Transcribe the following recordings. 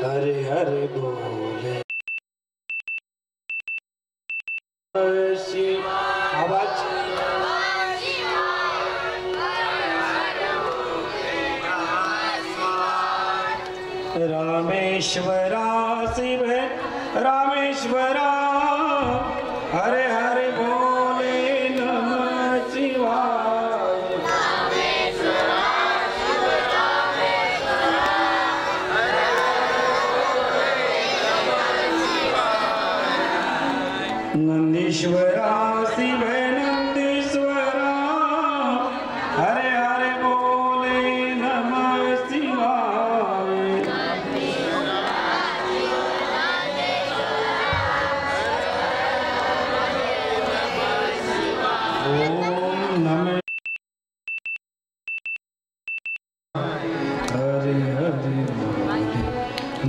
हरे हरे बोले आवाज रामेश्वरा शिव रामेश्वरा हरे हरे बोले नमः शिवाय नंदीश्वरा शिव नंदीश्वरा हरे हरे बोले नमः शिवाय ओम नमः हरे हरे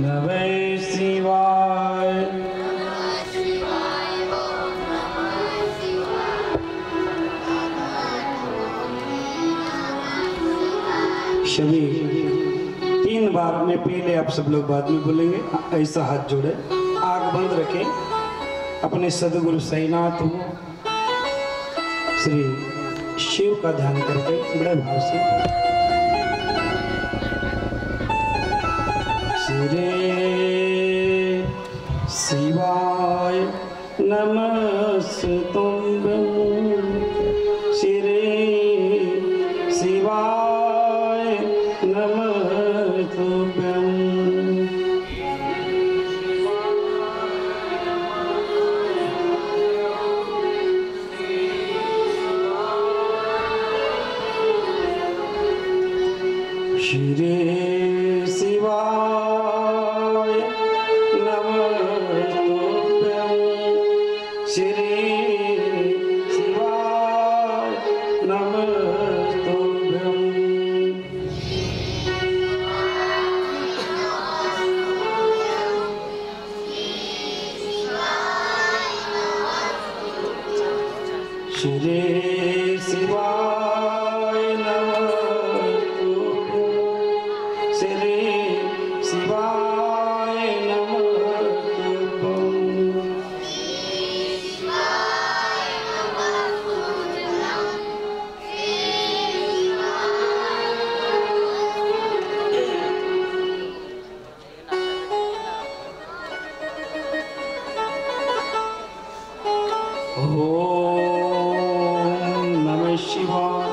नमः शिवाय सभी 3 बार में पहले आप सब लोग बाद में बोलेंगे। ऐसा हाथ जोड़े, आंख बंद रखें, अपने सदगुरु साईनाथ श्री शिव का ध्यान करके बड़े भाव से श्री शिवाय नमस्तुभ्यं श्री शिवाय नमस्तुभ्यं श्री शिवाय नमस्तुभ्यं श्री शिवाय नमस्तुभ्यं श्री शिवाय नमस्तुभ्यं श्री शिवाय ओम नमः शिवाय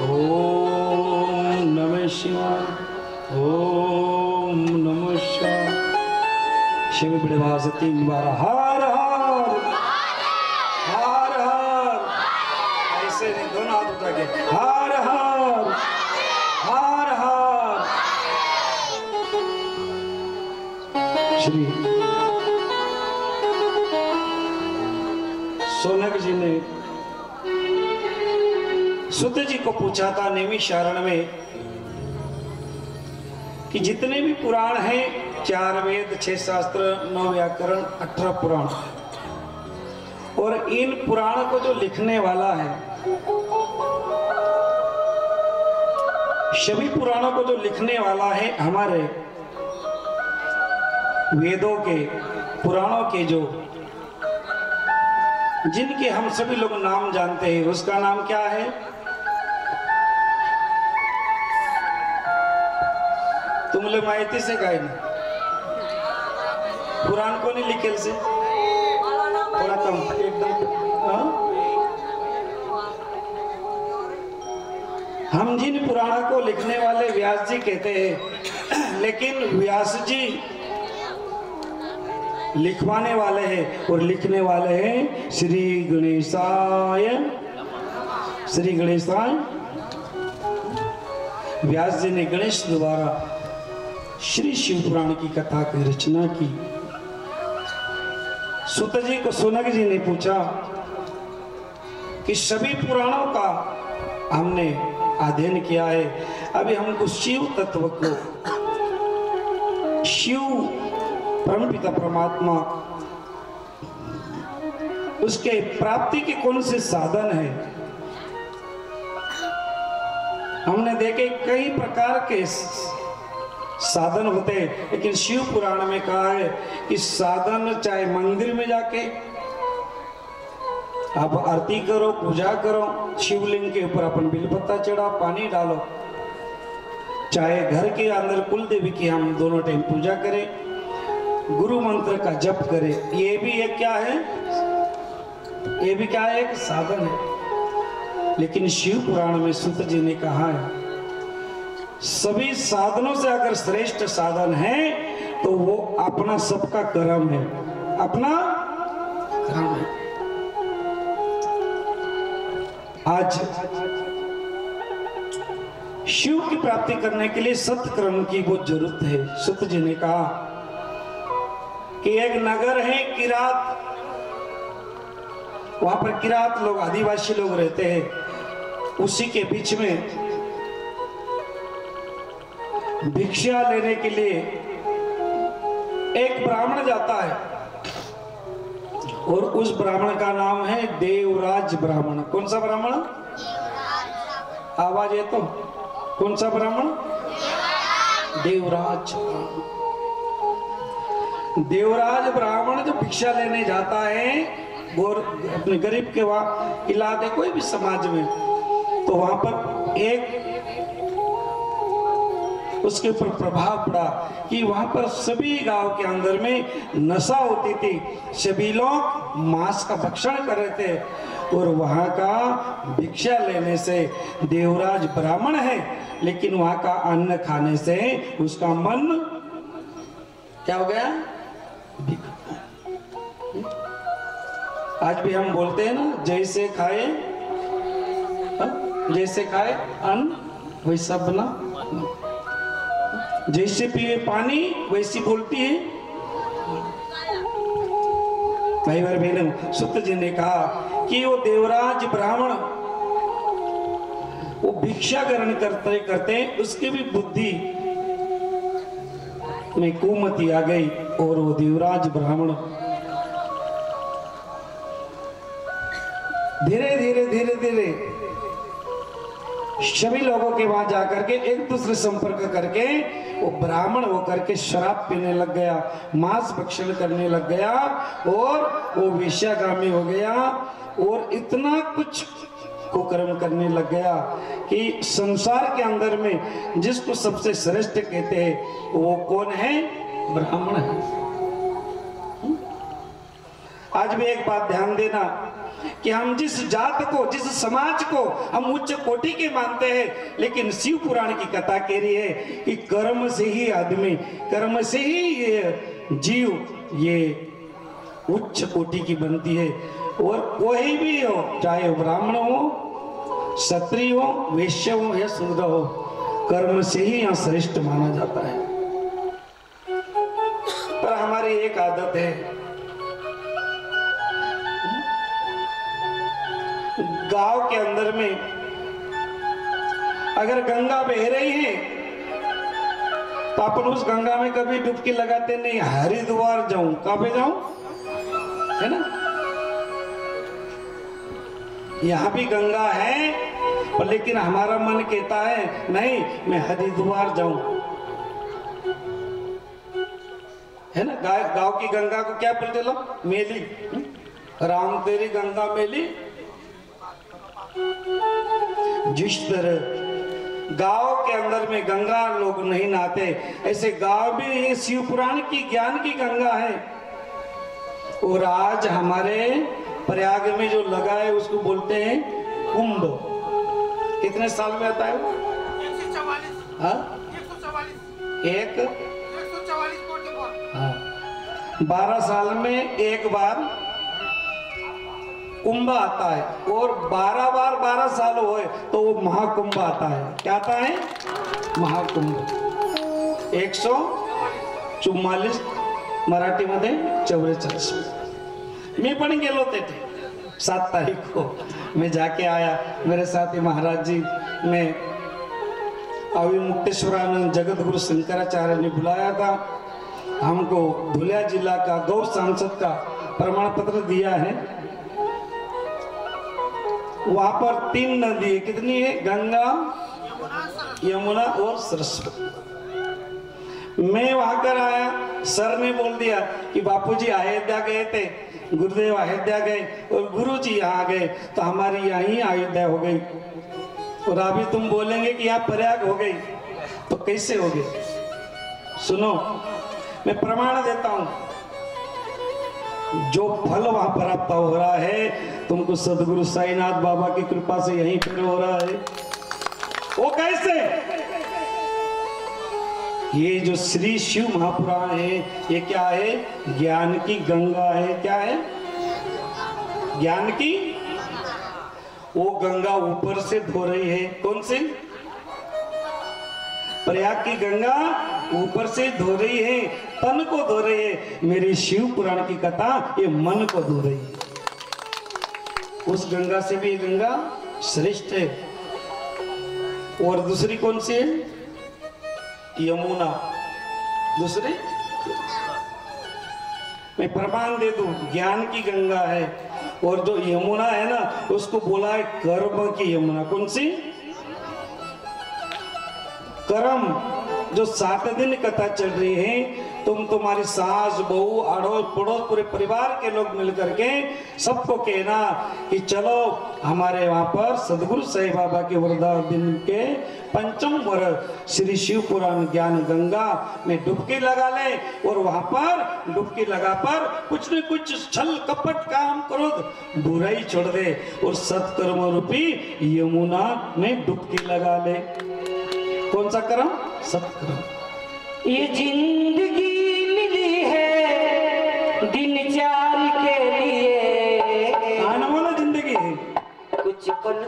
ओम नमः शिवाय ओम नमः शिवाय शिव बड़े भाव से 3 बार हर हर हर हर ऐसे नहीं, दोनों हाथ उठा के हर हर हर हर। श्री सोनक जी ने सुत जी को पूछा था नैमिषारण्य में कि जितने भी पुराण हैं, 4 वेद 6 शास्त्र 9 व्याकरण 18 पुराण, और इन पुराण को जो लिखने वाला है सभी पुराणों को जो लिखने वाला है, हमारे वेदों के, पुराणों के जो जिनके हम सभी लोग नाम जानते हैं, उसका नाम क्या है? तुम लोग माहिती से गए ना, पुराण को नहीं लिखे से थोड़ा कम एकदम। हम जिन पुराणों को लिखने वाले व्यास जी कहते हैं, लेकिन व्यास जी लिखवाने वाले हैं और लिखने वाले हैं श्री गणेशाय, श्री गणेशाय। व्यास जी ने गणेश द्वारा श्री शिव पुराण की कथा की रचना की। सुत जी को सुनक जी ने पूछा कि सभी पुराणों का हमने अध्ययन किया है, अभी हमको शिव तत्व को, शिव परमपिता परमात्मा, उसके प्राप्ति के कौन से साधन है? हमने देखे कई प्रकार के साधन होते हैं, लेकिन शिव पुराण में कहा है कि साधन चाहे मंदिर में जाके आप आरती करो, पूजा करो, शिवलिंग के ऊपर अपन बिलपत्ता चढ़ा, पानी डालो, चाहे घर के अंदर कुल देवी की हम दोनों टाइम पूजा करें, गुरु मंत्र का जप करें, ये भी एक क्या है? ये भी क्या है? एक साधन है। लेकिन शिव पुराण में सुत जी ने कहा है, सभी साधनों से अगर श्रेष्ठ साधन है तो वो अपना सबका कर्म है, अपना कर्म है। आज शिव की प्राप्ति करने के लिए सत्कर्म की बहुत जरूरत है। सुत जी ने कहा कि एक नगर है किरात, वहां पर किरात लोग, आदिवासी लोग रहते हैं। उसी के बीच में भिक्षा लेने के लिए एक ब्राह्मण जाता है और उस ब्राह्मण का नाम है देवराज ब्राह्मण। कौन सा ब्राह्मण? आवाज है तो कौन सा ब्राह्मण? देवराज। देवराज ब्राह्मण जो भिक्षा लेने जाता है और अपने गरीब के वहां इलाके कोई भी समाज में, तो वहां पर एक उसके ऊपर प्रभाव पड़ा कि वहां पर सभी गांव के अंदर में नशा होती थी, सभी लोग मांस का भक्षण कर रहे थे और वहां का भिक्षा लेने से, देवराज ब्राह्मण है लेकिन वहां का अन्न खाने से उसका मन क्या हो गया? आज भी हम बोलते हैं ना, जैसे खाए जैसे खाए अन्न वैसा बना, जैसे पिए पानी वैसी बोलती है। कई बार बहनों, सुत जी ने कहा कि वो देवराज ब्राह्मण वो भिक्षा ग्रहण करते करते उसकी भी बुद्धि में कुमति आ गई और वो देवराज ब्राह्मण धीरे धीरे धीरे धीरे सभी लोगों के वहां जाकर के एक दूसरे संपर्क करके वो ब्राह्मण होकर के शराब पीने लग गया, मांस भक्षण करने लग गया और वो वेश्यागामी हो गया और इतना कुछ कुकर्म करने लग गया कि संसार के अंदर में जिसको सबसे श्रेष्ठ कहते हैं वो कौन है? ब्राह्मण है। आज भी एक बात ध्यान देना कि हम जिस जात को, जिस समाज को हम उच्च कोटि के मानते हैं, लेकिन शिव पुराण की कथा कह रही है कि कर्म से ही आदमी, कर्म से ही ये जीव ये उच्च कोटि की बनती है। और कोई भी हो, चाहे ब्राह्मण हो, क्षत्रिय हो, वैश्य हो या शूद्र हो, कर्म से ही यहाँ श्रेष्ठ माना जाता है। पर हमारी एक आदत है, गांव के अंदर में अगर गंगा बह रही है तो अपन उस गंगा में कभी डुबकी लगाते नहीं। हरिद्वार जाऊं, कहां पे जाऊं, है ना? यहां भी गंगा है पर लेकिन हमारा मन कहता है नहीं, मैं हरिद्वार जाऊं, है ना। गांव की गंगा को क्या बोलते लोग? मेली। राम तेरी गंगा मेली। जिस तरह गांव के अंदर में गंगा लोग नहीं नहाते, ऐसे गांव भी ये शिव पुराण की ज्ञान की गंगा है। और आज हमारे प्रयाग में जो लगा है उसको बोलते हैं कुंभ। कितने साल में आता है वो? 144। हाँ, 12 साल में एक बार कुंभ आता है। और 12 बार 12 साल हुए तो वो महाकुंभ आता है। क्या आता है? महाकुंभ। 144 मराठीमध्ये 44। मी पण गेलो थे 7 तारीख को मैं जाके आया। मेरे साथ ही महाराज जी में अभी मुक्तेश्वरानंद जगत गुरु शंकराचार्य ने बुलाया था। हमको धुलिया जिला का गौर सांसद का प्रमाण पत्र दिया है। वहां पर 3 नदी है। कितनी है? गंगा, यमुना और सरस्वती। मैं वहां कर आया, सर ने बोल दिया कि बापूजी अयोध्या गए थे, गुरुदेव अयोध्या गए और गुरुजी यहाँ गए तो हमारी यहीं अयोध्या हो गई। और अभी तुम बोलेंगे कि यहाँ प्रयाग हो गई तो कैसे हो गई? सुनो, मैं प्रमाण देता हूं, जो फल वहां प्राप्त हो रहा है तुमको सदगुरु साईनाथ बाबा की कृपा से यहीं पर हो रहा है। वो कैसे? ये जो श्री शिव महापुराण है ये क्या है? ज्ञान की गंगा है। क्या है? ज्ञान की। वो गंगा ऊपर से धो रही है। कौन सी? प्रयाग की गंगा ऊपर से धो रही है, तन को धो रही है। मेरी शिव पुराण की कथा ये मन को धो रही है। उस गंगा से भी गंगा श्रेष्ठ है। और दूसरी कौन सी है? यमुना। दूसरी मैं प्रमाण दे दूं, ज्ञान की गंगा है। और जो यमुना है ना उसको बोला है कर्म की यमुना। कौन सी? कर्म। जो 7 दिन कथा चल रही है, तुम तुम्हारी सास बहू अड़ोस पड़ोस पूरे परिवार के लोग मिलकर के सबको कहना कि चलो हमारे वहां पर सदगुरु साईं बाबा के वरदान दिन के 5म वर्ष श्री शिव पुराण ज्ञान गंगा में डुबकी लगा ले। और वहां पर डुबकी लगा पर कुछ न कुछ छल कपट काम करो, बुराई छोड़ दे और सत्कर्म रूपी यमुना में डुबकी लगा ले। कौन सा कर्म? सत्कर्म। ये जिंदगी मिली है दिन 4 के लिए। आने वाला जिंदगी है। कुछ पल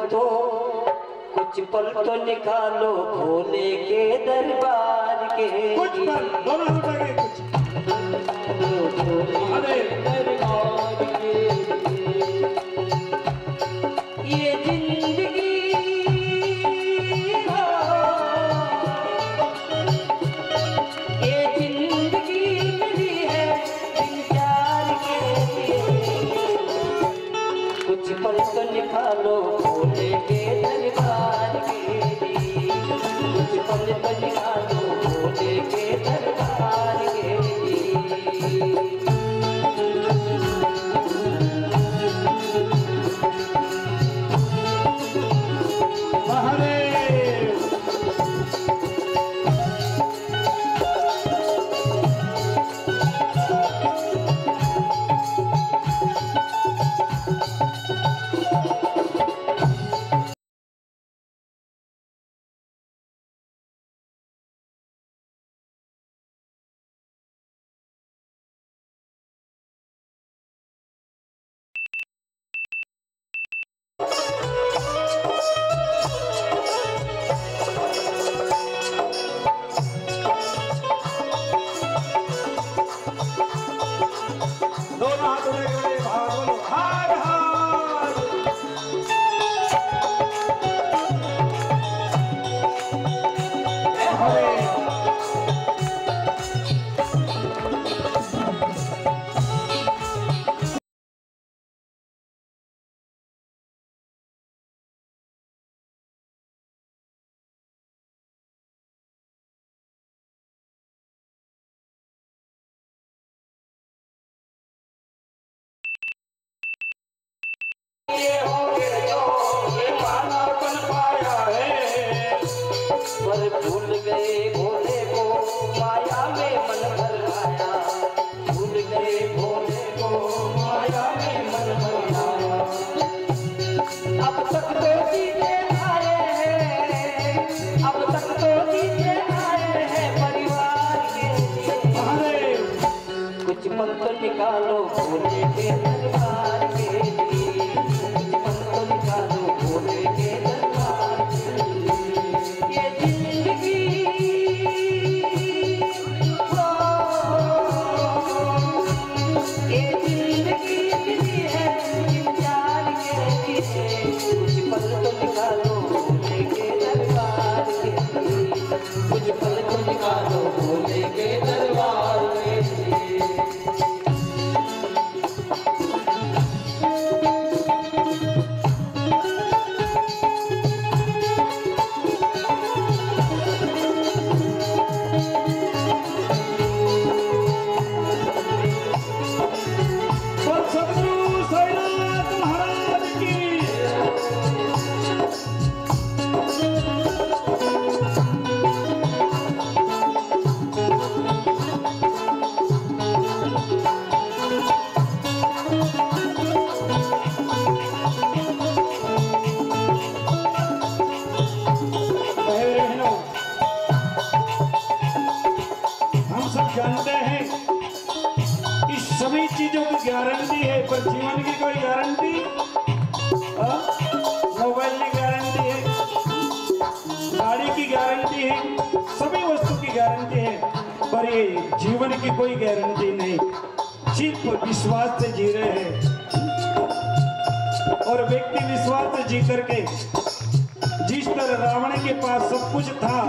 तो निकालो भोले के दरबार के। कुछ पल, दोनों हाथ आगे, कुछ महादेव दरबार के। ये जिंदगी पल तो निकालो भोले के दरबार के लिए। कुछ पल तो निकालो भोले के दरबार के लिए। भूल गए भोले को माया में मन भर आया, भूल गए भोले को माया में मन भर आया। अब तक तो जीते आए हैं, अब तक तो जीते आए हैं परिवार के लिए। कुछ पल तो निकालो भोले के दरबार के लिए, कुछ पल तो निकालो भोले के दरबार के लिए। ये जिंदगी ये जिंदगी मिली है इंतजार के लिए। कुछ पल तो निकालो भोले के दरबार के लिए, कुछ पल तो निकालो भोले के दरबार के लिए। सद्गुरु साईनाथ महाराज की। बहनों, हम सब जानते हैं कि सभी चीजों की गारंटी है, पर जीवन की कोई गारंटी, मोबाइल की गारंटी है, गाड़ी की गारंटी है, सभी वस्तु की गारंटी है, पर ये जीवन की कोई गारंटी नहीं। सिर्फ विश्वास से जी रहे हैं, और व्यक्ति विश्वास से जी करके जिस तरह रावण के पास सब कुछ था,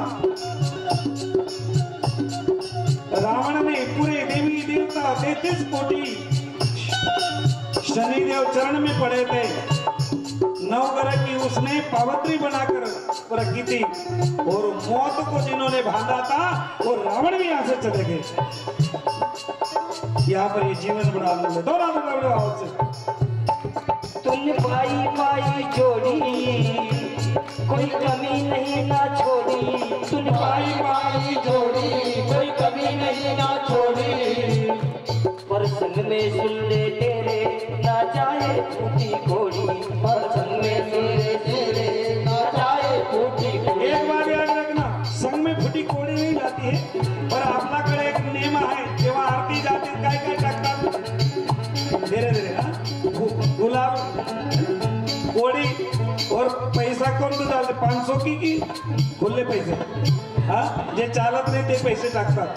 रावण ने पूरे देवी देवता 33 कोटि शनिदेव चरण में पड़े थे, 9 ग्रह की उसने पावत्री बनाकर रखी थी, और मौत को जिन्होंने बांधा था वो रावण भी यहां से चले गए। यहाँ पर ये जीवन बड़ा अमूल्य है। दोनों आवाज से तुम पाई पाई जोड़ी, कोई कमी नहीं ना छोड़ी। तुम पाई पाई जोड़ी, कोई कमी नहीं ना छोड़ी। पर संग में सुन ले तेरे ना जाए टूटी घोड़ी, पर संग में सुन ले तेरे ना जाए टूटी घोड़ी। एक बात याद रखना, संग में फुटी कोड़ी नहीं जाती है, पर आपल्याकडे एक नियम आहे, जेव्हा आरती जाते काय काय टाकतात, धीरे धीरे गुलाब कोड़ी और पैसा कौन तो डालते, 500 की खुले पैसे, हाँ जे चालत नहीं ते पैसे टाकतात।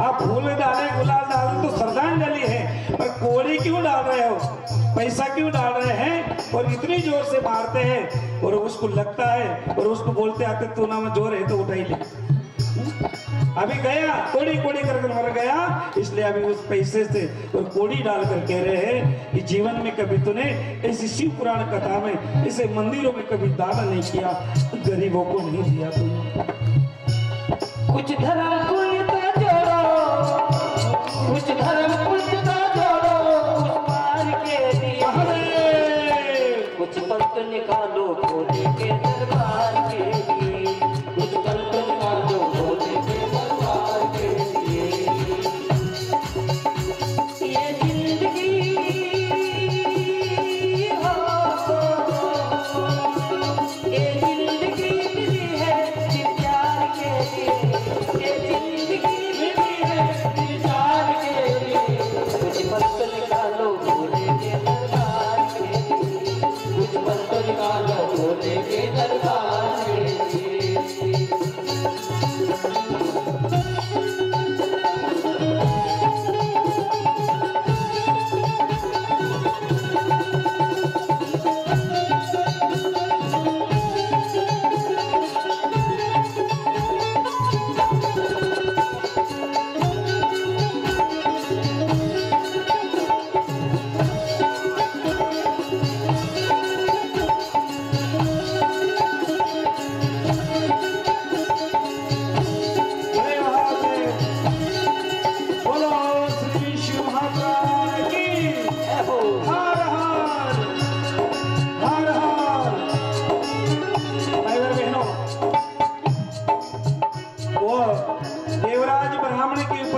आप फूल डाले गुलाब डाले तो श्रद्धांजलि है, पर कोड़ी क्यों डाल रहे हो, पैसा क्यों डाल रहे हैं, और इतनी जोर से मारते हैं और उसको लगता है, और उसको बोलते आते तू ना में जोर है तो उठा ही ले। अभी गया कोड़ी कोड़ी करके मर गया, इसलिए अभी उस पैसे से और कोड़ी डालकर कह रहे हैं कि जीवन में कभी तूने ऐसी शिव पुराण कथा में, ऐसे मंदिरों में कभी दान नहीं किया, गरीबों को नहीं दिया तुमने। कुछ धर्म पुण्य तो जोड़ो, कुछ धर्म पुण्य तो जोड़ो उस पार के लिए। कुछ पल तो निकालो भोले के दरबार के लिए, कुछ पल तो निकालो भोले के दरबार के लिए। ये जिंदगी हो, ये जिंदगी मिली है प्यार के लिए। ये जिंदगी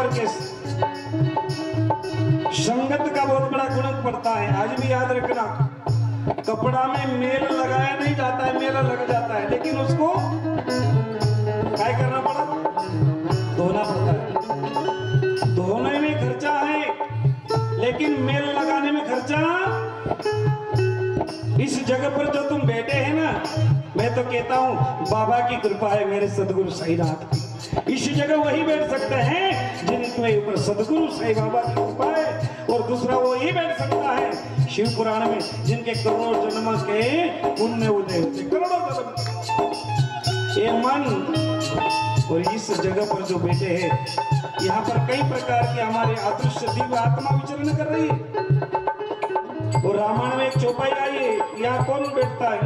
पर के संगत का बहुत बड़ा गुण पड़ता है। आज भी याद रखना, कपड़ा में मेल लगाया नहीं जाता है, मेला लग जाता है, लेकिन उसको क्या करना पड़ा, धोना पड़ता है। धोने में खर्चा है, लेकिन मेल लगाने में खर्चा। इस जगह पर जो तुम बैठे हैं ना, मैं तो कहता हूँ बाबा की कृपा है, मेरे सदगुरु साईनाथ की। इस जगह वही बैठ सकते हैं जिनके ऊपर सदगुरु साईं बाबा की कृपा है, और दूसरा वो ही बैठ सकता है शिव पुराण में जिनके करोड़ों जन्म के पुण्य उदय होते, करोड़ों जन्म। ये मन और इस जगह पर जो बैठे हैं, यहाँ पर कई प्रकार की हमारे अदृश्य दिव्य आत्मा विचरण कर रही है। और रामायण में एक चौपाई आई है, यहाँ कौन बैठता है?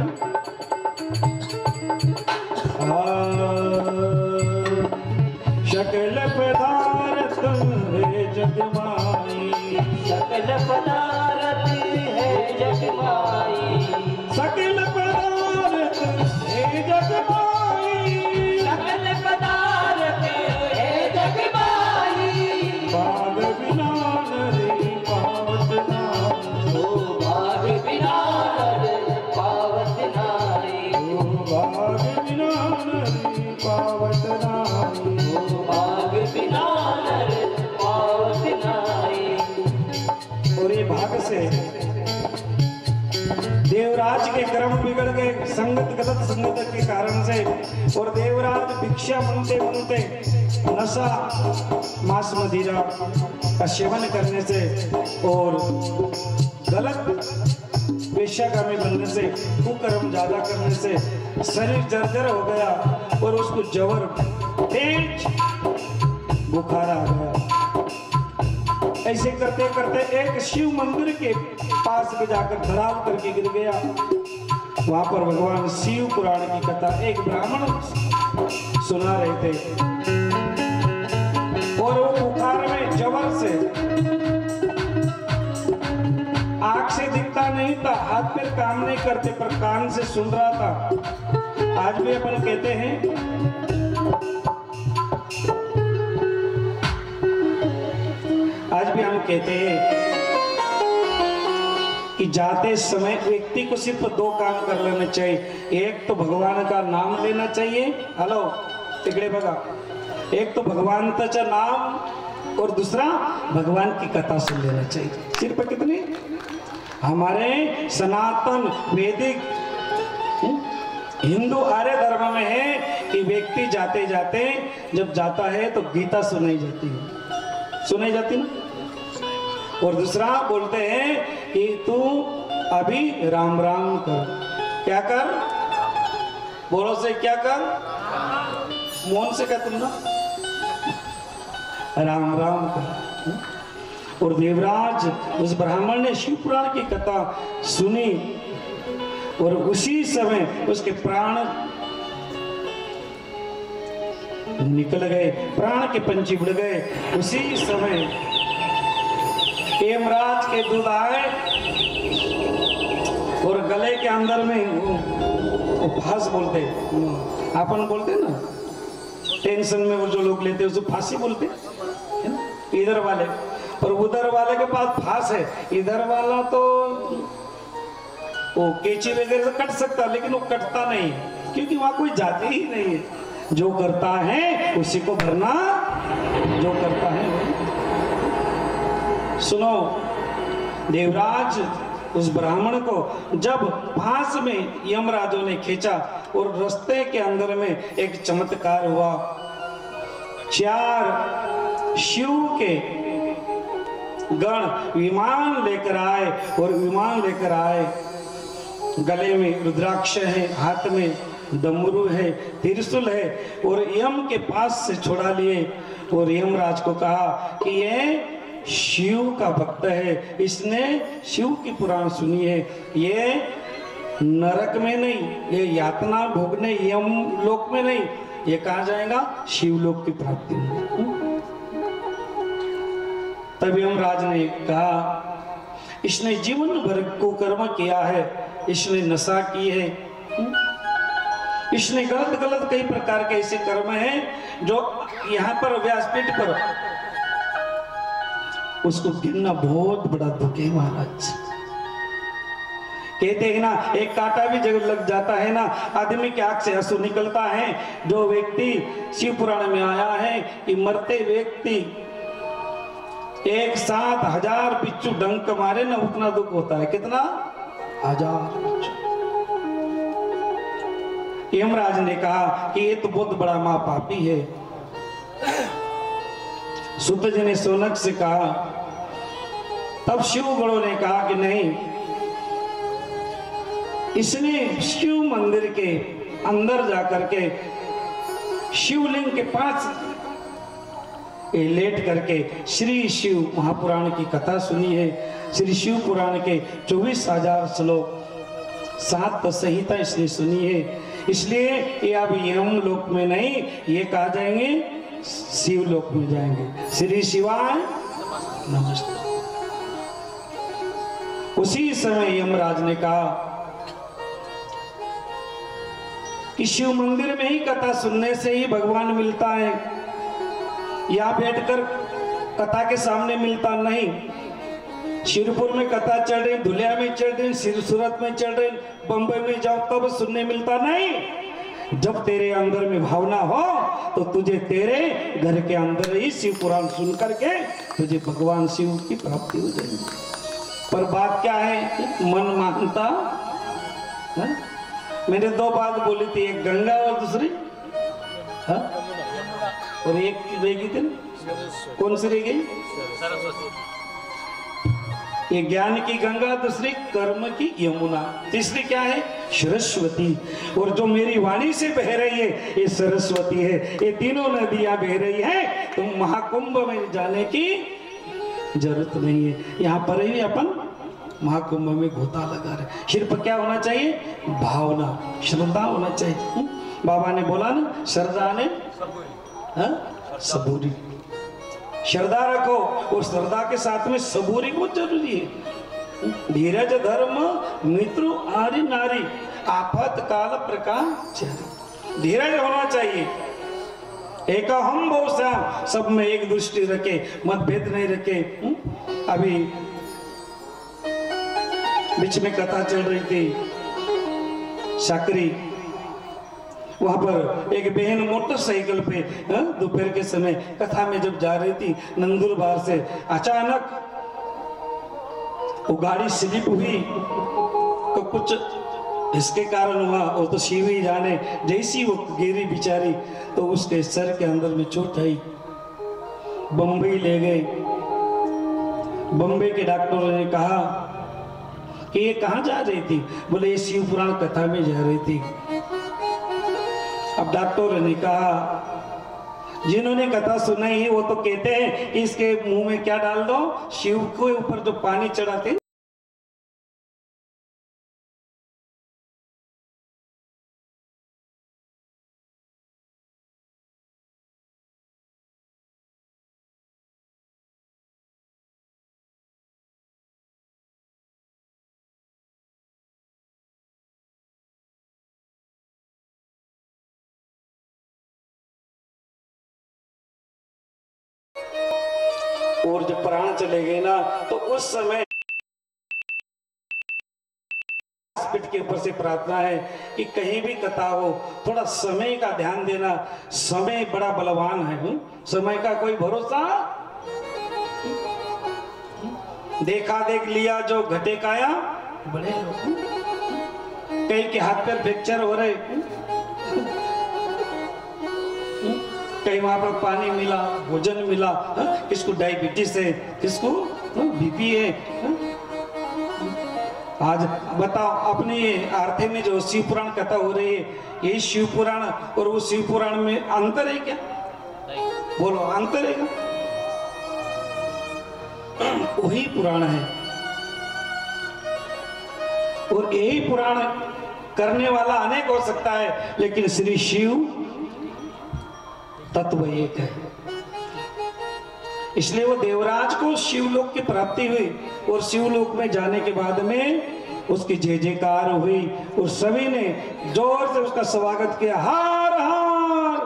सकल पदार्थ है जगमाई, सकल पदार्थ है जगमाई, सकल पदार्थ है जगमाई, सकल पदार्थ है जगमाई। भाग बिना नरे पावत नाई, ओ भाग बिना नर पावत नाई, ओ भाग बिना नरे पावत नाई। भाग बिना नर पावत नाई। और ये भाग से देवराज के कर्म बिगड़ गए, संगत गलत संगत के कारण से, और देवराज भिक्षा मांगते मांगते नशा मांस मदिरा का सेवन करने से और गलत वेश्यागामी बनने से, कुकर्म ज्यादा करने से शरीर जर्जर हो गया और उसको जवर तेज बुखार आ गया। ऐसे करते करते एक शिव मंदिर के पास में जाकर धड़ाम करके गिर गया। वहां पर भगवान शिव पुराण की कथा एक ब्राह्मण सुना रहे थे, और वो बुखार में जवर से आंख से दिखता नहीं था, हाथ पैर काम नहीं करते, पर कान से सुन रहा था। आज भी अपन कहते हैं आज भी हम कहते हैं कि जाते समय व्यक्ति को सिर्फ दो काम कर लेने चाहिए। एक तो भगवान का नाम लेना चाहिए, हेलो तिकड़े बगा, एक तो भगवान का नाम और दूसरा भगवान की कथा सुन लेना चाहिए। सिर्फ कितनी हमारे सनातन वैदिक हिंदू आर्य धर्म में है कि व्यक्ति जाते जाते जब जाता है तो गीता सुनाई जाती है, सुनाई जाती ना। और दूसरा बोलते हैं कि तू अभी राम राम कर, क्या कर, बोलो से क्या कर, मौन से क्या तुम ना राम राम कर। और देवराज उस ब्राह्मण ने शिव पुराण की कथा सुनी और उसी समय उसके प्राण निकल गए, प्राण के पंछी उड़ गए। उसी समय हेमराज के दूध आए और गले के अंदर में वो फांस बोलते, अपन बोलते ना टेंशन में वो जो लोग लेते हैं उसको फांसी बोलते है ना, इधर वाले, और उधर वाले के पास फांस है। इधर वाला तो वो केची वगैरह से कट सकता, लेकिन वो कटता नहीं क्योंकि वहां कोई जाते ही नहीं है। जो करता है उसी को भरना, जो करता है वही। सुनो, देवराज उस ब्राह्मण को जब फांस में यमराजों ने खींचा और रास्ते के अंदर में एक चमत्कार हुआ। 4 शिव के गण विमान लेकर आए और विमान लेकर आए, गले में रुद्राक्ष है, हाथ में डमरू है, त्रिशूल है, और यम के पास से छोड़ा लिए और यमराज को कहा कि ये शिव का भक्त है, इसने शिव की पुराण सुनी है, ये नरक में नहीं, ये यातना भोगने यम लोक में नहीं, ये कहाँ जाएगा, शिवलोक की प्राप्ति में। तब यमराज ने कहा इसने जीवन भर को कर्म किया है, इसने नशा की है, इसने गलत गलत कई प्रकार के ऐसे कर्म हैं जो यहाँ पर व्यासपीठ पर उसको गिनना बहुत बड़ा दुख है महाराज। कहते हैं ना, एक कांटा भी जब लग जाता है ना, आदमी की आंख से आंसू निकलता है। जो व्यक्ति शिव पुराण में आया है कि मरते व्यक्ति एक साथ 1000 बिच्छू डंक मारे ना, उतना दुख होता है। कितना? 1000 बिच्छू। यमराज ने कहा कि ये तो बहुत बड़ा महापापी है। सुत जी ने सोनक से कहा, तब शिव गुरु ने कहा कि नहीं, इसने शिव मंदिर के अंदर जाकर के शिवलिंग के पास लेट करके श्री शिव महापुराण की कथा सुनी है। श्री शिव पुराण के 24,000 श्लोक, 7 संहिता इसने सुनी है। इसलिए ये अब यम लोक में नहीं, ये कहा जाएंगे शिव लोक में जाएंगे। श्री शिवाय नमस्ते। उसी समय यमराज ने कहा कि शिव मंदिर में ही कथा सुनने से ही भगवान मिलता है, यहाँ बैठकर कथा के सामने मिलता नहीं। शिरपुर में कथा चल रही, धुलिया में चल रही, सूरत में चल रही, बंबई में जाओ तब सुनने मिलता नहीं। जब तेरे अंदर में भावना हो तो तुझे तेरे घर के अंदर ही शिव पुराण सुन करके तुझे भगवान शिव की प्राप्ति हो जाएगी। पर बात क्या है, मन मानता है? मैंने 2 बात बोली थी, एक गंगा और दूसरी और एक रह गई थी ना, कौन सी रह गई? एक ज्ञान की गंगा, दूसरी कर्म की यमुना, तीसरी क्या है? सरस्वती। और जो मेरी वाणी से बह रही है ये सरस्वती है। ये तीनों नदियां बह रही है, तो महाकुंभ में जाने की जरूरत नहीं है। यहाँ पर ही अपन महाकुंभ में गोता लगा रहे। सिर पर क्या होना चाहिए? भावना, श्रद्धा होना चाहिए। बाबा ने बोला ना, श्रद्धा ने सबूरी। श्रद्धा रखो और श्रद्धा के साथ में सबूरी बहुत जरूरी है। धीरज धर्म मित्र आर्य नारी, आफत काल प्रकाश। धीरज होना चाहिए। एक हम बहुश्याम, सब में एक दृष्टि रखे, मतभेद नहीं रखे। अभी बीच में कथा चल रही थी साकरी, वहां पर एक बहन मोटरसाइकिल पे दोपहर के समय कथा में जब जा रही थी नंदुरबार से, अचानक वो गाड़ी स्लिप हुई तो कुछ इसके कारण हुआ, वो तो शिव ही जाने। जैसी वो गिरी बिचारी तो उसके सर के अंदर में चोट आई। बम्बई ले गए। बम्बई के डॉक्टरों ने कहा कि ये कहाँ जा रही थी? बोले ये शिव पुराण कथा में जा रही थी। अब डॉक्टर ने कहा जिन्होंने कथा सुनाई है वो तो कहते हैं कि इसके मुंह में क्या डाल दो, शिव के ऊपर जो पानी चढ़ाते और जब प्राण चले गए ना तो उस समय पीठ के ऊपर से प्रार्थना है कि कहीं भी कथा हो थोड़ा समय का ध्यान देना। समय बड़ा बलवान है। समय का कोई भरोसा। देखा देख लिया जो घटे काया बड़े लोग। कई के हाथ पैर फ्रैक्चर हो रहे, कहीं वहां पर पानी मिला, भोजन मिला, किसको डायबिटीज है, किसको बीपी है। आज बताओ अपनी आरती में जो शिव पुराण कथा हो रही है, ये शिव पुराण और वो शिव पुराण में अंतर है क्या? बोलो अंतर है क्या? वही पुराण है और यही पुराण करने वाला अनेक हो सकता है, लेकिन श्री शिव तत्व एक है। इसलिए वो देवराज को शिवलोक की प्राप्ति हुई और शिवलोक में जाने के बाद में उसकी जय जयकार हुई और सभी ने जोर से उसका स्वागत किया। हार हार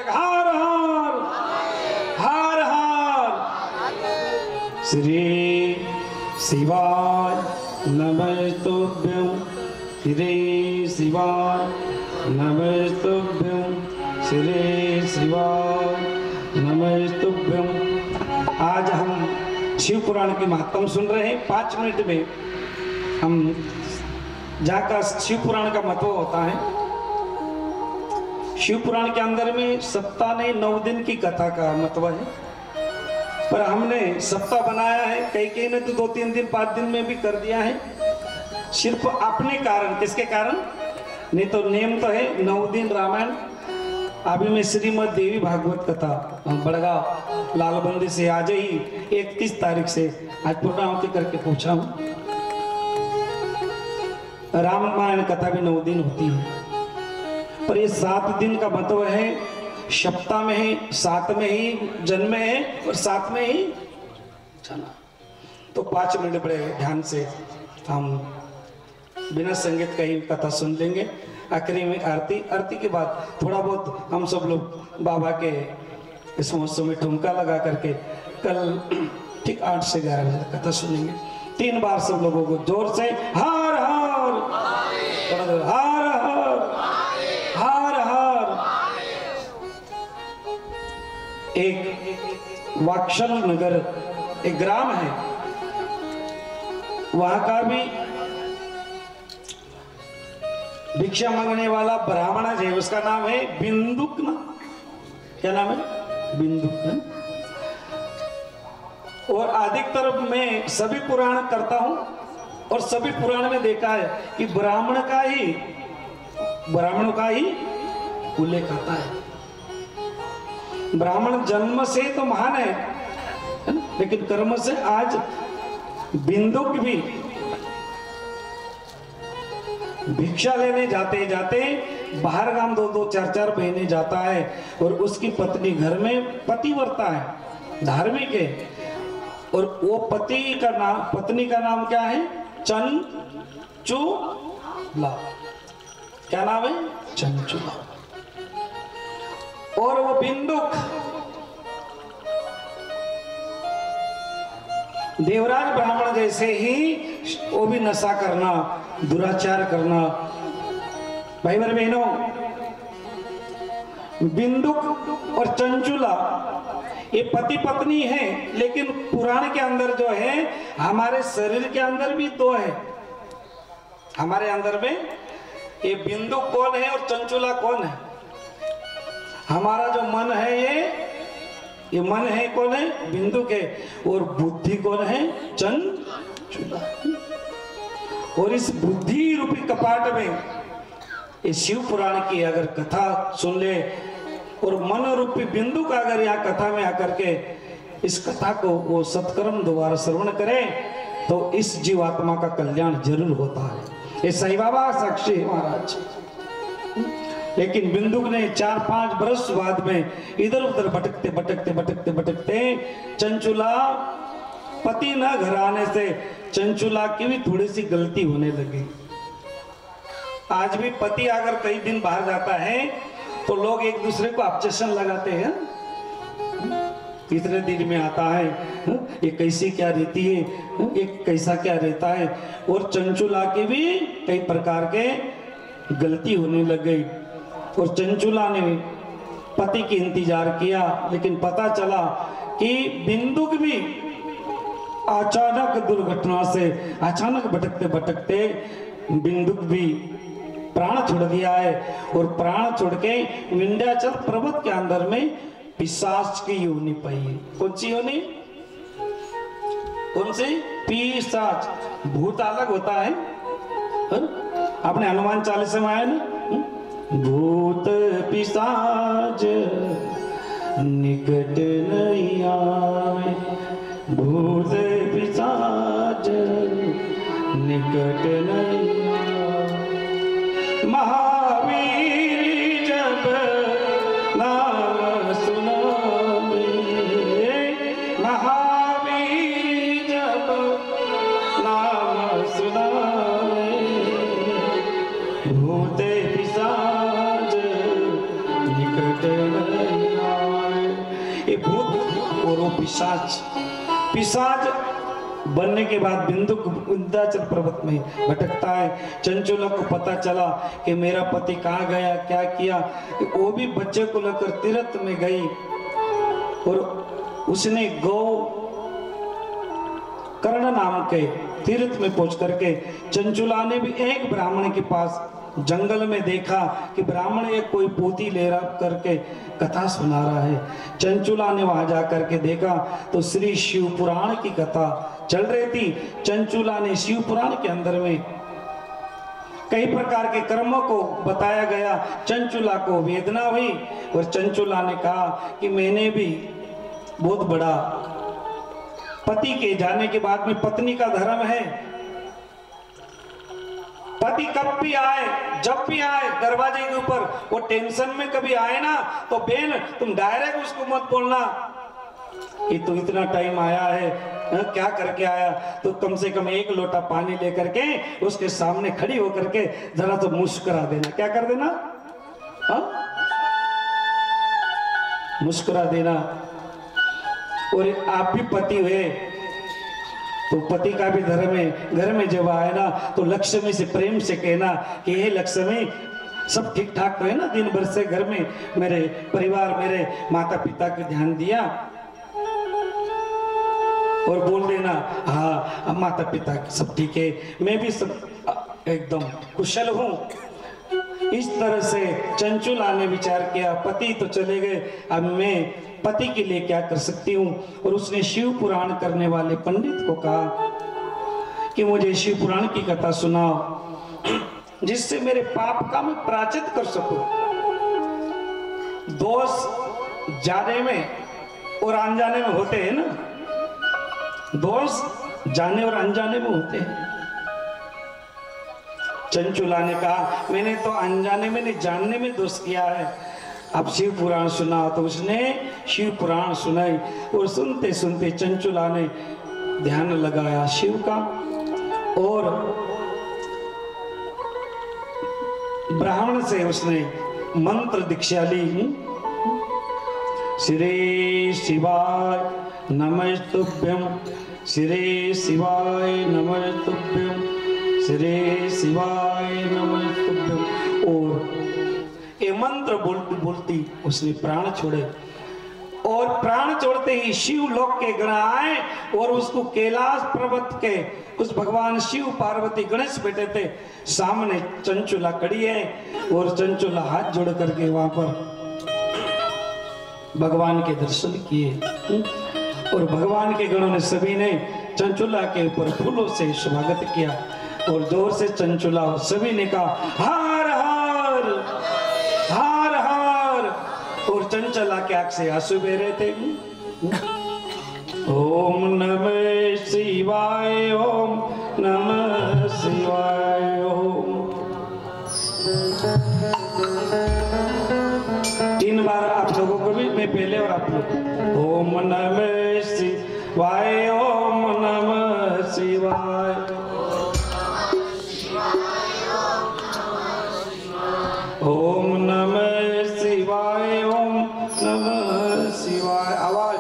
हार हार हार हार। श्री शिवाय नमस्तुभ्यं श्री शिवाय नमस्तुभ्यं श्री शिवाय नमस्तुभ्यं। आज हम शिव पुराण के महात्म सुन रहे हैं। 5 मिनट में हम जहाँ का शिव पुराण का महत्व होता है। शिव पुराण के अंदर में सप्ताह नहीं 9 दिन की कथा का महत्व है, पर हमने सप्ताह बनाया है। कई ने तो 2-3 दिन 5 दिन में भी कर दिया है, सिर्फ अपने कारण। किसके कारण? नहीं तो नेम तो है 9 दिन रामायण। अभी मैं श्रीमद देवी भागवत कथा बड़गांव लालबंदी से आज ही 31 तारीख से आज पूर्णाहुति करके पहुंचा हूं। रामायण कथा भी 9 दिन होती है, पर ये 7 दिन का महत्व है। सप्ताह में ही 7 में ही जन्म है और 7 में ही जाना। तो 5 मिनट बड़े ध्यान से हम बिना संगीत का ही कथा सुन लेंगे। आखिरी में आरती के बाद थोड़ा बहुत हम सब लोग बाबा के इस महोत्सव में ठुमका लगा करके कल ठीक 8 से 11 बजे कथा सुनेंगे। 3 बार सब लोगों को जोर से हर हर हर हर हर हर। एक वाक्षल नगर एक ग्राम है, वहां का भी भिक्षा मांगने वाला ब्राह्मण है। उसका नाम है बिंदुक ना, क्या नाम है? बिंदुक है। और अधिकतर मैं सभी पुराण करता हूं और सभी पुराण में देखा है कि ब्राह्मणों का ही उल्लेख आता है। ब्राह्मण जन्म से तो महान है, लेकिन कर्म से आज बिंदुक भी भिक्षा लेने जाते जाते बाहर गांव 2-2 4-4 महीने जाता है और उसकी पत्नी घर में पतिव्रता है, धार्मिक है। और वो पत्नी का नाम क्या है? चंचुला। क्या नाम है? चंचुला। और वो बिंदुक देवराज ब्राह्मण जैसे ही वो भी नशा करना, दुराचार करना। भाई बहनों, बिंदुक और चंचुला ये पति पत्नी है, लेकिन पुराण के अंदर जो है हमारे शरीर के अंदर भी 2 है। हमारे अंदर में ये बिंदुक कौन है और चंचुला कौन है? हमारा जो मन है ये मन है कौन है? बिंदुक है। और बुद्धि कौन है? चंचुला। और इस बुद्धि रूपी कपाट में इस शिव पुराण की अगर कथा सुन ले और मन रूपी बिंदु का अगर यहाँ कथा में आकर के इस कथा को वो सत्कर्म द्वारा श्रवण करे तो इस जीवात्मा का कल्याण जरूर होता है। ये साईं बाबा साक्षी है महाराज। लेकिन बिंदुक ने 4-5 वर्ष बाद में इधर उधर भटकते चंचुला पति न घर आने से चंचुला की भी थोड़ी सी गलती होने लगी। आज भी पति अगर कई दिन बाहर जाता है तो लोग एक दूसरे को ऑब्जेक्शन लगाते हैं, कितने दिन में आता है, ये कैसी क्या रहती है, ये कैसा क्या रहता है। और चंचुला की भी कई प्रकार के गलती होने लग गई। और चंचुला ने पति की इंतजार किया, लेकिन पता चला कि बिंदुक भी अचानक दुर्घटना से अचानक भटकते बिंदुक भी प्राण छोड़ दिया है। और प्राण छोड़ के विंध्याचल पर्वत के अंदर में पिशाच की योनि पाई है। कौन सी योनि? कौन सी? पिशाच। भूत अलग होता है, आपने हनुमान चालीसा में आया ना, भूत पिशाच निकट नहीं आए, भूत पिशाच निकट नहीं आए। महावीर जब नाम सुनावे, महावीर जब नाम सुनावे, भूत पिशाच निकट नहीं आए। ये भूत और वो पिशाच पिशाच बनने के बाद विंध्याचल पर्वत में भटकता है। चंचुला को पता चला कि मेरा पति कहाँ गया, क्या किया। वो भी बच्चे को लेकर तीर्थ में गई और उसने गौ कर्ण नाम के तीर्थ में पहुंच करके चंचुला ने भी एक ब्राह्मण के पास जंगल में देखा कि ब्राह्मण एक कोई पोथी ले रहा करके कथा सुना रहा है। चंचुला ने वहां जाकर के देखा तो श्री शिव पुराण की कथा चल रही थी। चंचुला ने शिव पुराण के अंदर में कई प्रकार के कर्मों को बताया गया। चंचुला को वेदना हुई और चंचुला ने कहा कि मैंने भी बहुत बड़ा, पति के जाने के बाद में पत्नी का धर्म है, पति कब भी आए, जब भी आए दरवाजे के ऊपर, वो टेंशन में कभी आए ना तो बहन तुम डायरेक्ट उसको मत बोलना कि तू इतना टाइम आया है, क्या करके आया। तो कम से कम एक लोटा पानी लेकर के उसके सामने खड़ी होकर के जरा तो मुस्कुरा देना। क्या कर देना? मुस्कुरा देना। और आप भी पति हुए तो पति का भी धर्म है, घर में जब आए ना तो लक्ष्मी से प्रेम से कहना कि हे लक्ष्मी, सब ठीक ठाक तो है ना, दिन भर से घर में मेरे परिवार, मेरे माता पिता का ध्यान दिया। और बोल देना हाँ माता पिता सब ठीक है, मैं भी सब एकदम कुशल हूँ। इस तरह से चंचुला ने विचार किया, पति तो चले गए, अब मैं पति के लिए क्या कर सकती हूँ। और उसने शिव पुराण करने वाले पंडित को कहा कि मुझे शिव पुराण की कथा सुनाओ जिससे मेरे पाप का मैं प्रायश्चित कर सकूं। दोष जाने में और अनजाने में होते हैं ना, दोष जाने और अनजाने में होते हैं। चंचुला ने कहा मैंने तो अनजाने में नहीं, जानने में दोष किया है, अब शिव पुराण सुना। तो उसने शिव पुराण सुनाई और सुनते सुनते चंचुला ने ध्यान लगाया शिव का और ब्राह्मण से उसने मंत्र दीक्षा ली। श्री शिवाय नमस्तुभ्यं, श्री शिवाय नमस्तुभ्यं, श्री शिवाय नमस्तुभ्यं। और ये मंत्र बोलती बोलती उसने प्राण छोड़े और प्राण छोड़ते ही शिव लोक के गण आए और उसको कैलाश पर्वत के उस भगवान शिव पार्वती गणेश बैठे थे सामने। चंचुला खड़ी है और चंचुला हाथ जोड़ करके वहां पर भगवान के दर्शन किए और भगवान के गणों ने सभी ने चंचुला के ऊपर फूलों से स्वागत किया और जोर से चंचुला सभी ने कहा हार हार हार हार। और चंचला के आंख से आंसू बह रहे थे। ओम नमः शिवाय, ओम नमः शिवाय, ओम। 3 बार आप लोगों को भी, मैं पहले और आप लोग। ओम नमः शिवाय, ओम नमः शिवाय, ओम नमः शिवाय, ओम नमः शिवाय। आवाज।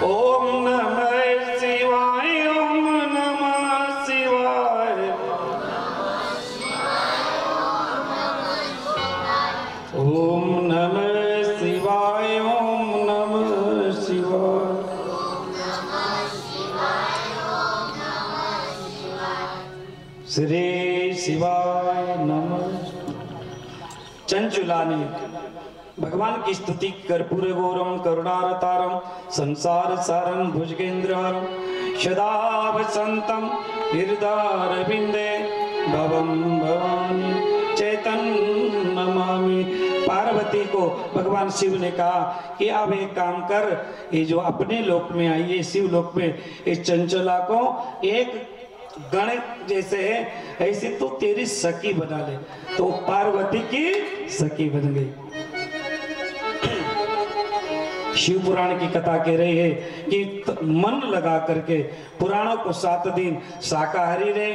ओम नमः शिवाय, ओम नमः शिवाय, ओम नमः शिवाय, ओम नमः शिवाय। श्री शिवाय नमः। चंचुला ने भगवान की स्तुति कर पूरे गौरम करुणारतारम संसार सारम भुजगेंद्रहरम सदा वसंतम हृदयारविंदे भवम भवानी चैतन नमामि। पार्वती को भगवान शिव ने कहा कि अब एक काम कर, ये जो अपने लोक में आई है शिव लोक में, इस चंचला को एक गण जैसे है ऐसे तो तेरी सखी बना ले। तो पार्वती की सखी बन गई। शिव पुराण की कथा कह रही है कि मन लगा करके पुराणों को 7 दिन शाकाहारी रहे,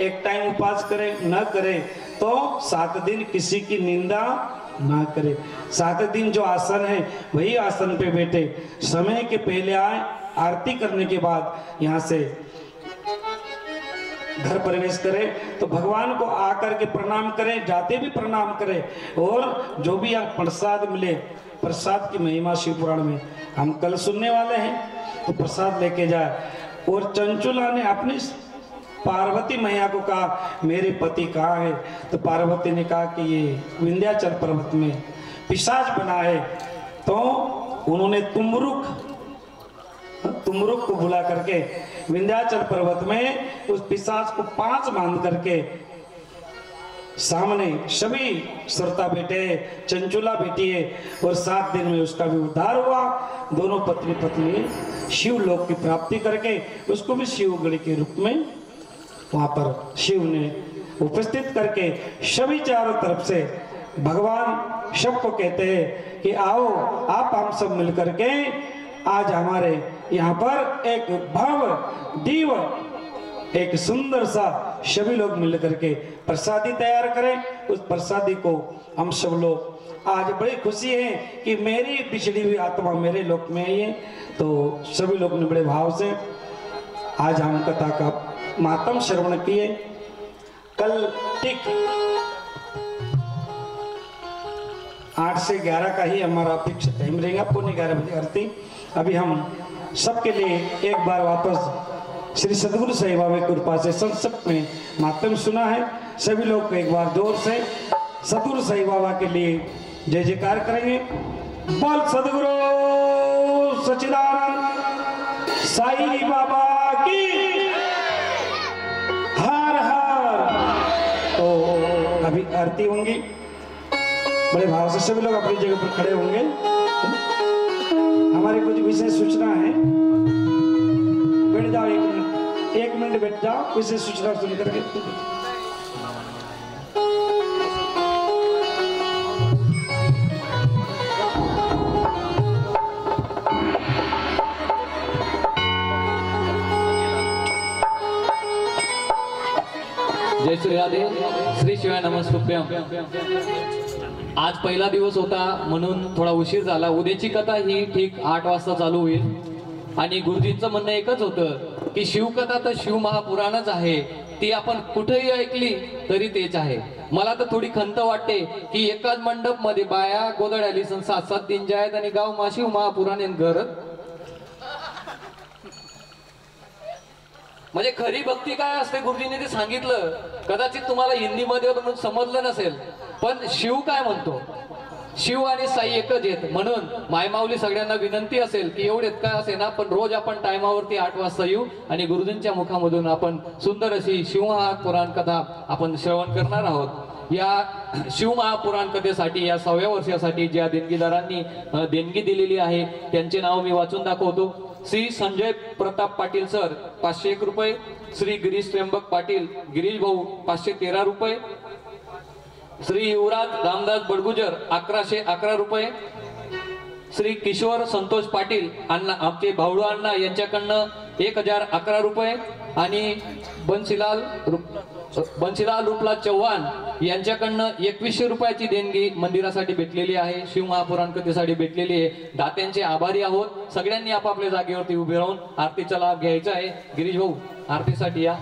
एक टाइम उपवास करे, न करे तो 7 दिन किसी की निंदा ना करे। 7 दिन जो आसन है वही आसन पे बैठे, समय के पहले आए, आरती करने के बाद यहाँ से घर प्रवेश करें तो भगवान को आकर के प्रणाम करें, जाते भी प्रणाम करें। और जो भी यहाँ प्रसाद मिले, प्रसाद की महिमा शिव पुराण में हम कल सुनने वाले हैं, तो प्रसाद लेके जाए। और चंचुला ने अपनी पार्वती मैया को कहा मेरे पति कहाँ है, तो पार्वती ने कहा कि ये विंध्याचल पर्वत में पिशाच बना है। तो उन्होंने तुमरुक को बुला करके विंध्याचल पर्वत में उस पिशाच को 5 बांध करके सामने सभी श्रोता बैठे, चंचुला बैठी है, और 7 दिन में उसका भी उद्धार हुआ। दोनों पत्नी पत्नी शिव लोक की प्राप्ति करके उसको भी शिवगढ़ के रूप में वहां पर शिव ने उपस्थित करके सभी चारों तरफ से भगवान सबको कहते हैं कि आओ आप हम सब मिलकर के आज हमारे यहाँ पर एक भव्य दिव्य एक सुंदर सा सभी लोग मिलकर के प्रसादी तैयार करें। उस प्रसादी को हम सब लोग आज बड़ी खुशी है कि मेरी पिछड़ी हुई आत्मा मेरे लोक में आई है। तो सभी लोग ने बड़े भाव से आज हम कथा का मातम श्रवण किए। कल ठीक 8 से 11 का ही हमारा फिक्स टाइम रहेगा, 11:15 बजे आरती। अभी हम सबके लिए एक बार वापस श्री सद्गुरु साईं बाबा की कृपा से संक्षिप्त में मातम सुना है। सभी लोग को एक बार जोर से सद्गुरु साईं बाबा के लिए जय जयकार करेंगे। बोल सद्गुरु सच्चिदानंद साईं बाबा की हर हर। तो अभी आरती होंगी, बड़े भाव से सभी लोग अपनी जगह पर खड़े होंगे। हमारी कुछ विशेष सूचना है, बैठ जाओ, 1 मिनट बैठ जाओ, विशेष सूचना सुन करके। जय श्री राधे, श्री शिवाय नमस्तुभ्यम। आज पहिला दिवस होता म्हणून थोडा उशीर झाला। उद्याची कथा ही ठीक 8 वाजता चालू होईल। आणि गुरुजींचं म्हणणं एकच होतं की शिवकथा तर शिव महापुराणच आहे, ती आपण कुठेही ऐकली तरी तेच आहे। मला तर थोडी खंत वाटते की एकाच मंडप मध्ये बाया गोदड्याली 7-7 दिन जायत आणि गाव मा शिव महापुराण घर। म्हणजे खरी भक्ती काय असते गुरुजींनी ते सांगितलं। कदाचित तुम्हाला हिंदीमध्ये म्हणून समजलं नसेल, पण शिव काय म्हणतो, शिव आणि साई एकच आहेत। म्हणून मायमाऊली सगळ्यांना विनंती असेल की एवढेच काय असे ना, पण रोज आपण टायमावरती 8 वाजता येऊ आणि गुरुजींच्या मुखामधून आपण सुंदर अशी शिव महापुराण कथा आपण श्रवण करणार आहोत। या शिव महापुराण कथेसाठी या 6व्या वर्षासाठी ज्या देणगीदारांनी देणगी दिलेली आहे त्यांचे नाव मी वाचून दाखवतो। श्री संजय प्रताप पाटील सर 501 रुपये, श्री गिरीश त्र्यंबक पाटील गिरीश भाऊ 513 रुपये, श्री युवराज रामदास बडगुजर 1111 रुपये, श्री किशोर संतोष पाटील अण्णा आमचे भावडू अण्णा यांच्याकडनं 1011 रुपये आणि बंशीलाल रूपलाल चव्हाण यांच्याकडनं 2100 रुपयाची देणगी मंदिरासाठी भेटलेली आहे, शिव महापुराण कथेसाठी भेटलेली आहे। दात्यांचे आभारी आहोत। सगळ्यांनी आपापल्या जागेवरती उभे राहून आरतीचा लाभ घ्यायचा आहे। गिरीश भाऊ आरतीसाठी या।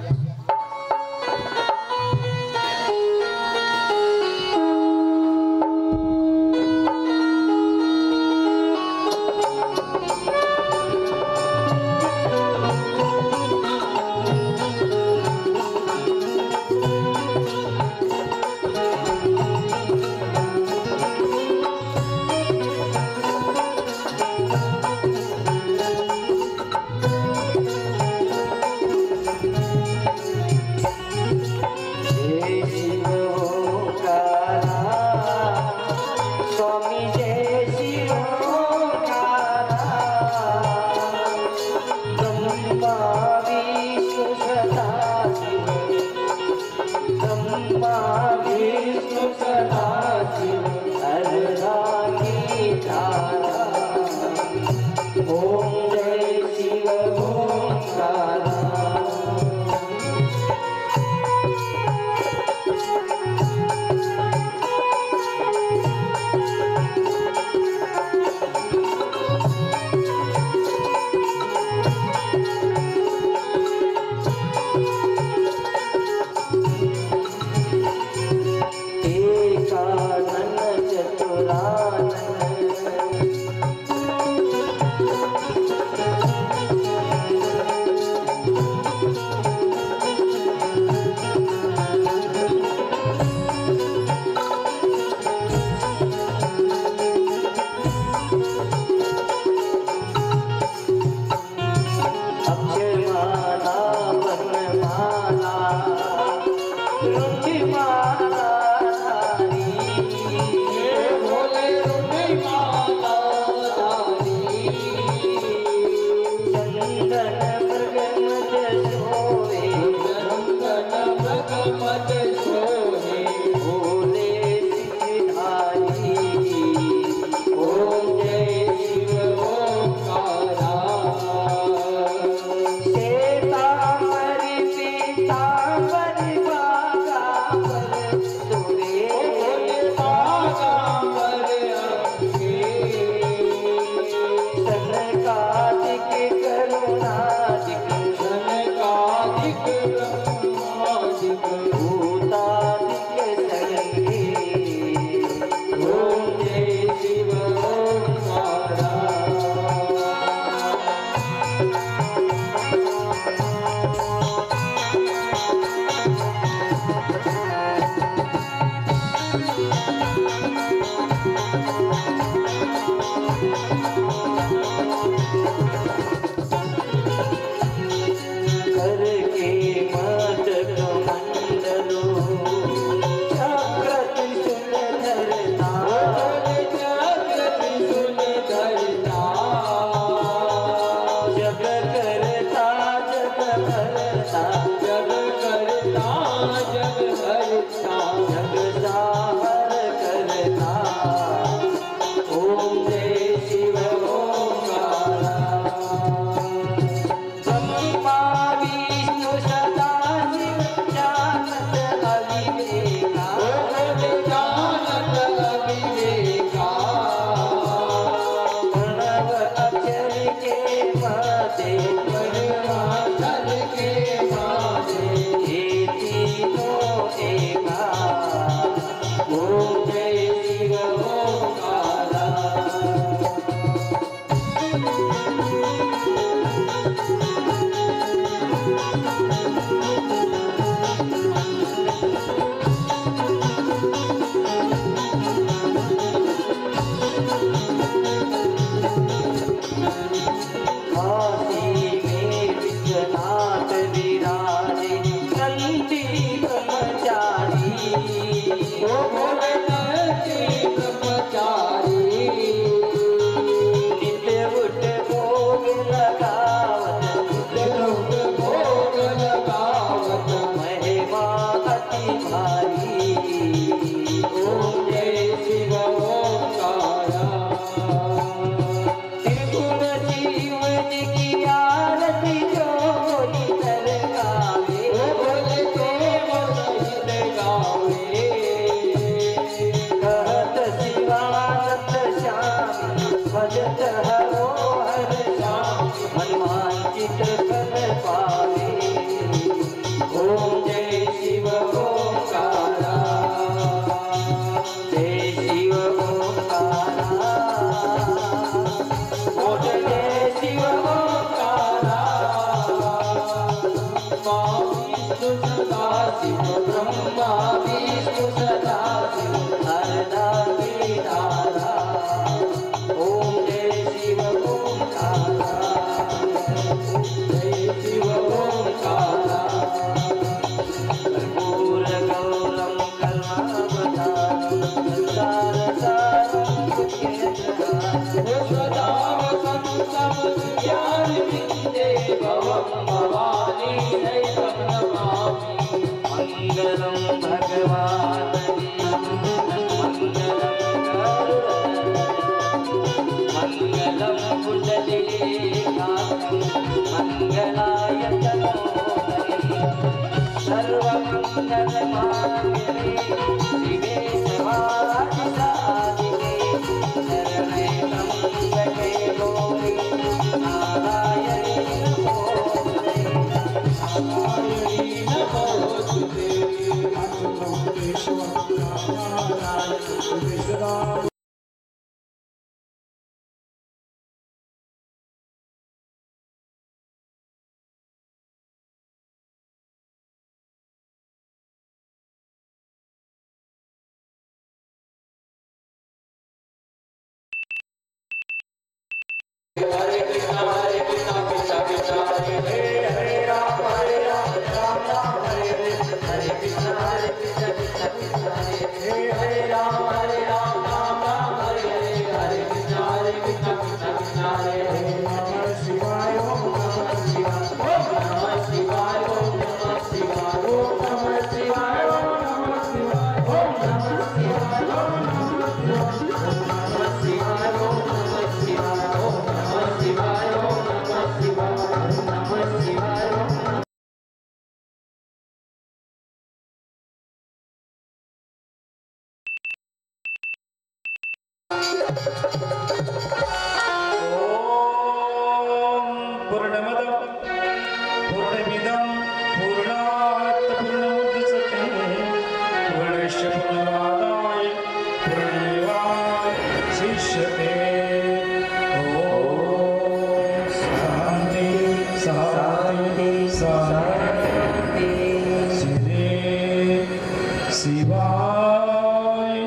शिवाय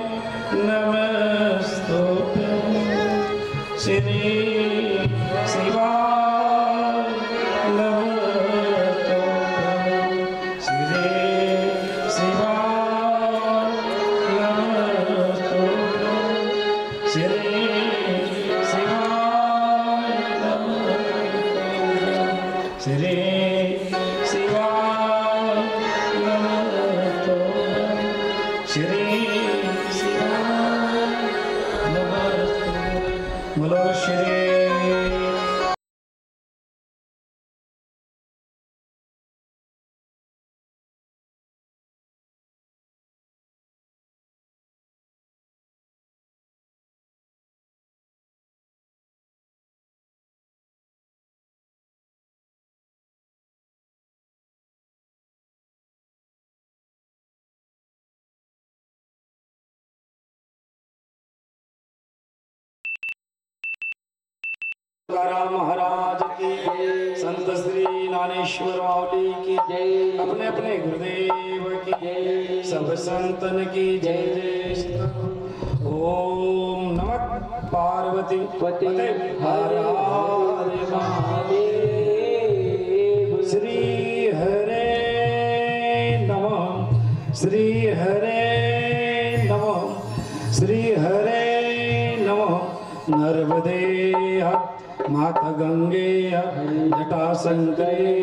श्री बोलो श्री तुकाराम महाराज की संत श्री ज्ञानेश्वर माउली की जय अपने अपने गुरुदेव की जय सब संतन की जय जय ओम नमः पार्वती पते हर हर महादेव श्री हरे नमः श्री हरे नमः श्री हरे नमः नर्मदे माता गंगे जटा शंकरे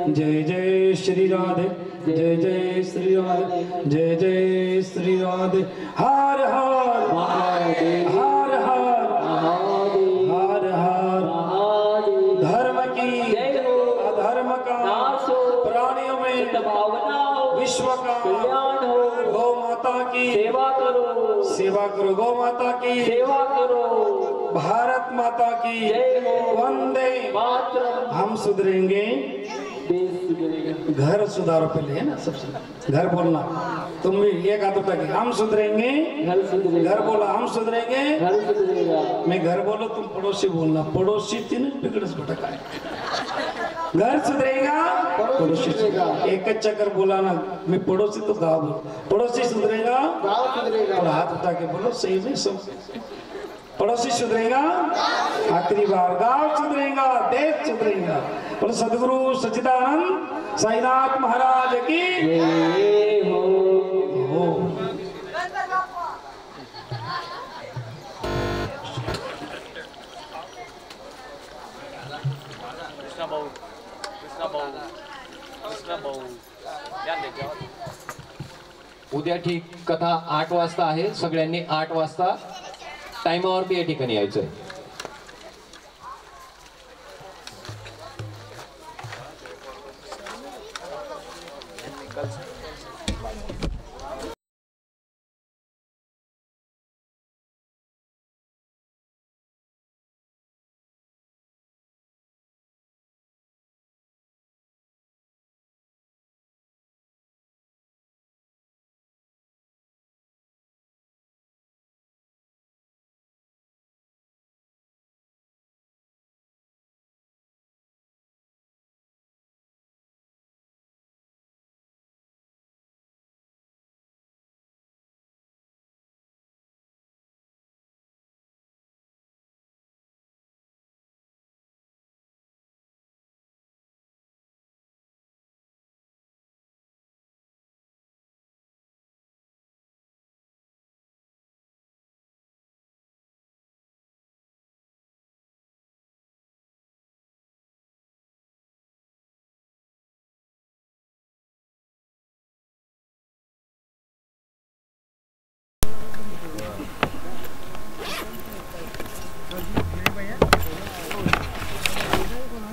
जय जय श्री राधे जय जय श्री राधे जय जय श्री राधे हर हर महादेव हर हर महादेव हर हर धर्म की अधर्म का प्राणियों में विश्व का गौ माता की सेवा करो गौ माता की सेवा करो भारत माता की वंदे मातरम हम सुधरेंगे घर सुधारो पहले है ना सबसे घर बोलना तुम भी एक हाथ उठा के हम सुधरेंगे घर बोला हम सुधरेंगे घर सुधरेगा मैं घर बोलो तुम पड़ोसी बोलना पड़ोसी तीन बिगड़ भटका है घर सुधरेगा पड़ोसी एक चक्कर बोला ना मैं पड़ोसी तो गाँव बोलो पड़ोसी सुधरेगा गाँव सुधरेगा और हाथ उठा के बोलो सही में सब पड़ोसी सुधरेगा आखिरी बार गांव सुधरेगा देश सुधरेगा और सदगुरु सच्चिदानंद साईनाथ महाराज की जय हो उद्या ठीक कथा 8 वाजता आहे सगळ्यांनी 8 वाजता टाइमावरती या ठिकाणी यायचंय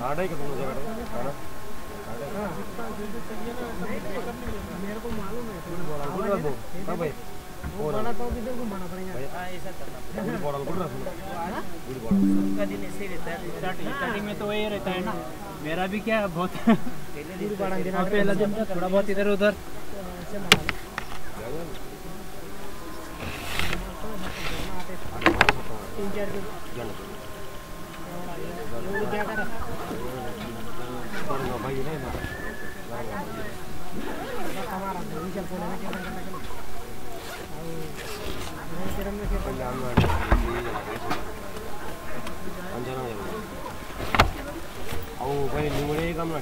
आड़ा ही का दोनों जगह है ना मेरे को मालूम है हाँ भाई बोला तो इधर घुमाना पड़ेगा ऐसा करना बॉर्डर बोल रहा का दिन ऐसे ही रहता है स्टार्टिंग में तो वही रहता है ना मेरा भी क्या बहुत पहला दिन थोड़ा बहुत इधर उधर तीन चार दिन क्या कर भाई नहीं ना हमारा चल फोन है क्या अंजना भाई निवडे काम ना